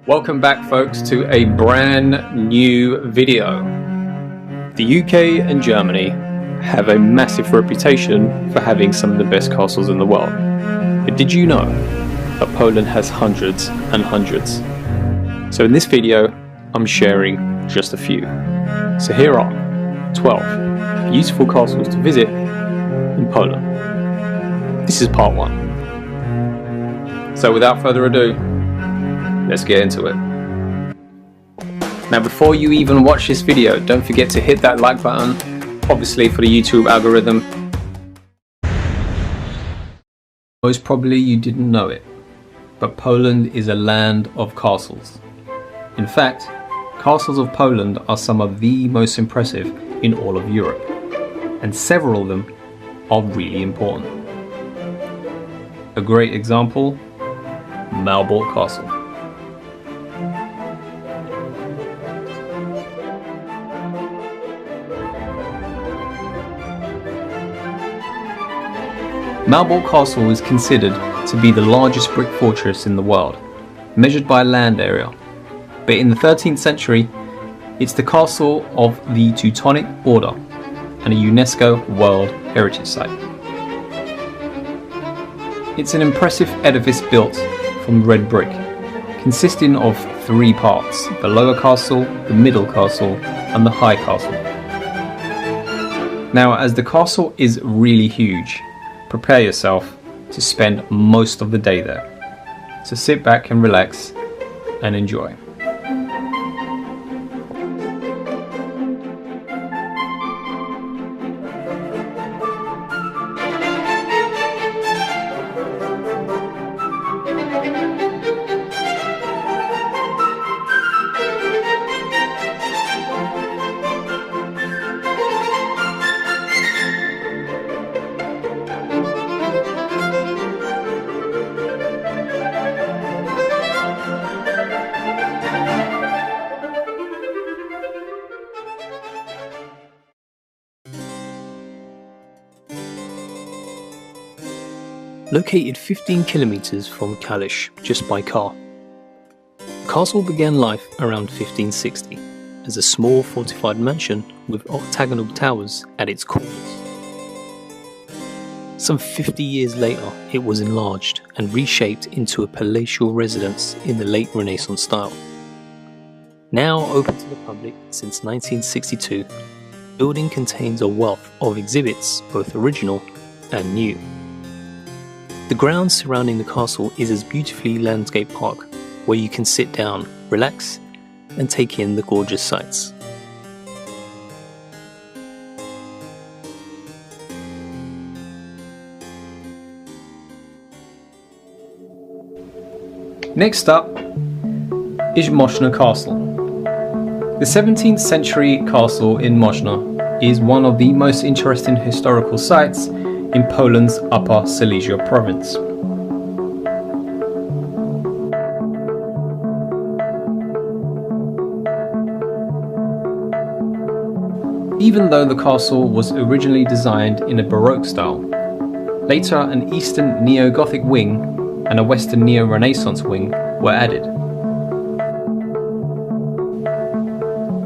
Welcome back, folks, to a brand new video. The UK and Germany have a massive reputation for having some of the best castles in the world. But did you know that Poland has hundreds and hundreds? So in this video, I'm sharing just a few. So here are 12 beautiful castles to visit in Poland. This is part 1. So without further ado, let's get into it. Now before you even watch this video, don't forget to hit that like button, obviously for the YouTube algorithm. Most probably you didn't know it, but Poland is a land of castles. In fact, castles of Poland are some of the most impressive in all of Europe, and several of them are really important. A great example, Malbork Castle. Malbork Castle is considered to be the largest brick fortress in the world, measured by land area. But in the 13th century, it's the castle of the Teutonic Order and a UNESCO World Heritage Site. It's an impressive edifice built from red brick, consisting of 3 parts: the lower castle, the middle castle, and the high castle. Now, as the castle is really huge, prepare yourself to spend most of the day there. So sit back and relax and enjoy. Located 15 kilometers from Kalisz just by car. The castle began life around 1560 as a small fortified mansion with octagonal towers at its corners. Some 50 years later, it was enlarged and reshaped into a palatial residence in the late Renaissance style. Now open to the public since 1962, the building contains a wealth of exhibits, both original and new. The grounds surrounding the castle is a beautifully landscaped park where you can sit down, relax, and take in the gorgeous sights. Next up is Moszna Castle. The 17th century castle in Moszna is one of the most interesting historical sites in Poland's Upper Silesia province. Even though the castle was originally designed in a Baroque style, later an Eastern Neo-Gothic wing and a Western Neo-Renaissance wing were added.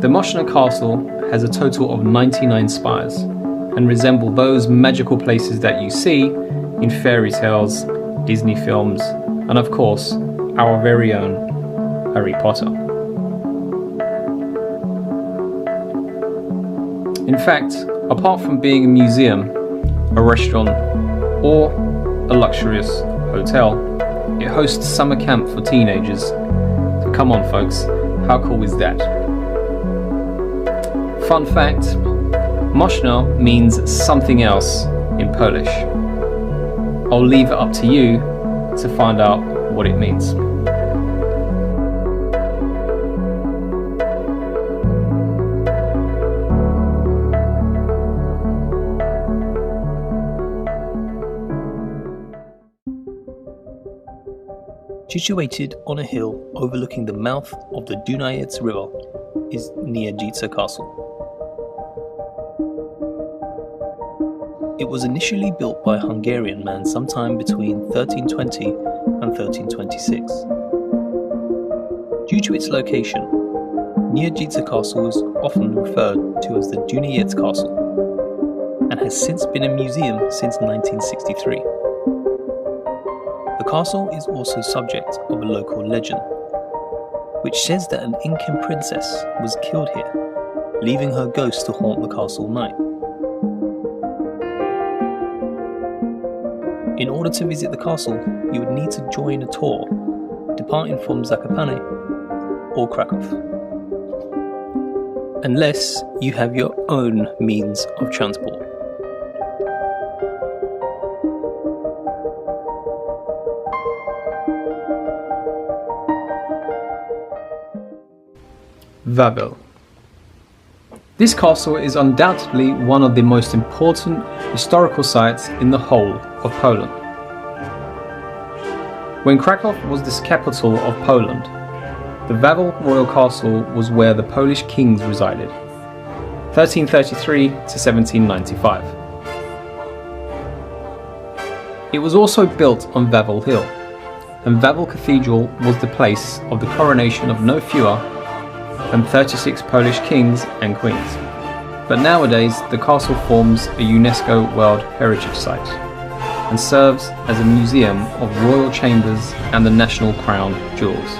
The Moszna Castle has a total of 99 spires, and resemble those magical places that you see in fairy tales, Disney films, and of course, our very own Harry Potter. In fact, apart from being a museum, a restaurant, or a luxurious hotel, it hosts summer camp for teenagers. So come on folks, how cool is that? Fun fact, Moszna means something else in Polish. I'll leave it up to you to find out what it means. Situated on a hill overlooking the mouth of the Dunajec River is Niedzica Castle. It was initially built by a Hungarian man sometime between 1320 and 1326. Due to its location, Niedzica Castle is often referred to as the Juniet's Castle and has since been a museum since 1963. The castle is also subject of a local legend, which says that an Incan princess was killed here, leaving her ghost to haunt the castle night. In order to visit the castle, you would need to join a tour, departing from Zakopane or Krakow, unless you have your own means of transport. Wawel. This castle is undoubtedly one of the most important historical sites in the whole of Poland. When Krakow was the capital of Poland, the Wawel royal castle was where the Polish kings resided, 1333 to 1795. It was also built on Wawel Hill, and Wawel Cathedral was the place of the coronation of no fewer than 36 Polish kings and queens. But nowadays the castle forms a UNESCO World Heritage Site and serves as a museum of royal chambers and the national crown jewels.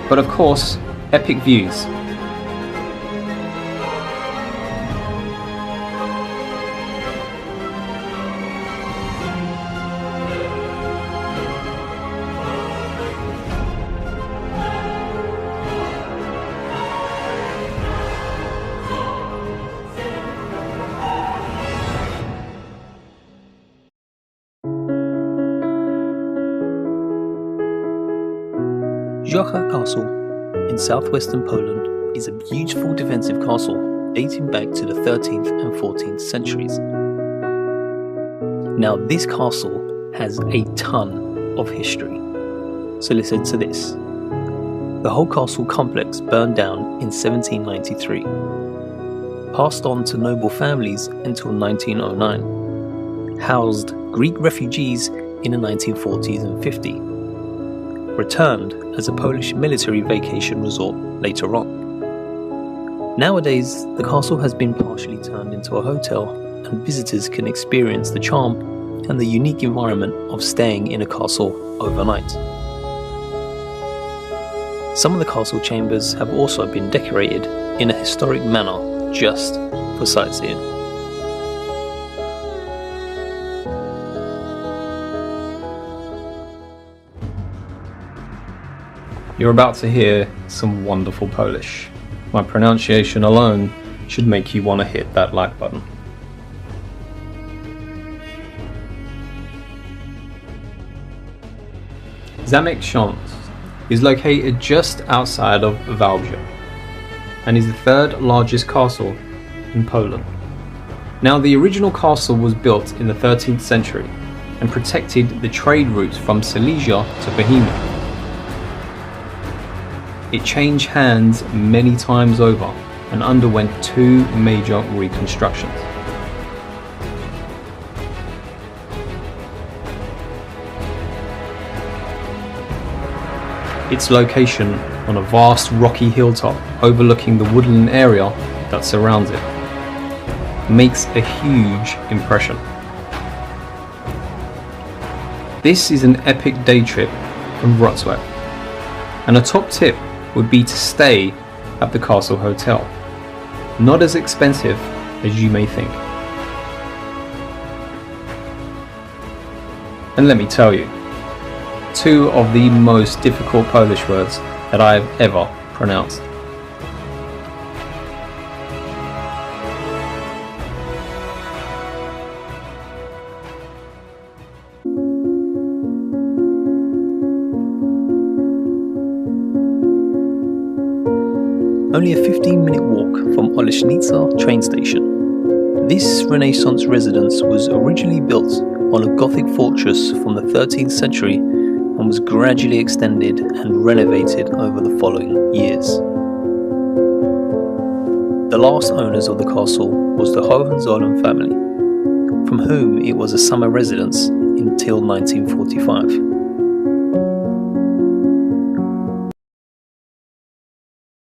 But of course, epic views. Żocha Castle in southwestern Poland is a beautiful defensive castle dating back to the 13th and 14th centuries. Now this castle has a ton of history, so listen to this. The whole castle complex burned down in 1793, passed on to noble families until 1909, housed Greek refugees in the 1940s and 50s, returned as a Polish military vacation resort later on. Nowadays, the castle has been partially turned into a hotel, and visitors can experience the charm and the unique environment of staying in a castle overnight. Some of the castle chambers have also been decorated in a historic manner just for sightseeing. You're about to hear some wonderful Polish. My pronunciation alone should make you want to hit that like button. Zamek Książ is located just outside of Wałbrzych and is the third largest castle in Poland. Now, the original castle was built in the 13th century and protected the trade routes from Silesia to Bohemia. It changed hands many times over and underwent 2 major reconstructions. Its location on a vast rocky hilltop overlooking the woodland area that surrounds it makes a huge impression. This is an epic day trip from Wrocław, and a top tip would be to stay at the Castle Hotel. Not as expensive as you may think. And let me tell you, 2 of the most difficult Polish words that I have ever pronounced. Only a 15-minute walk from Olesznica train station. This Renaissance residence was originally built on a Gothic fortress from the 13th century and was gradually extended and renovated over the following years. The last owners of the castle was the Hohenzollern family, from whom it was a summer residence until 1945.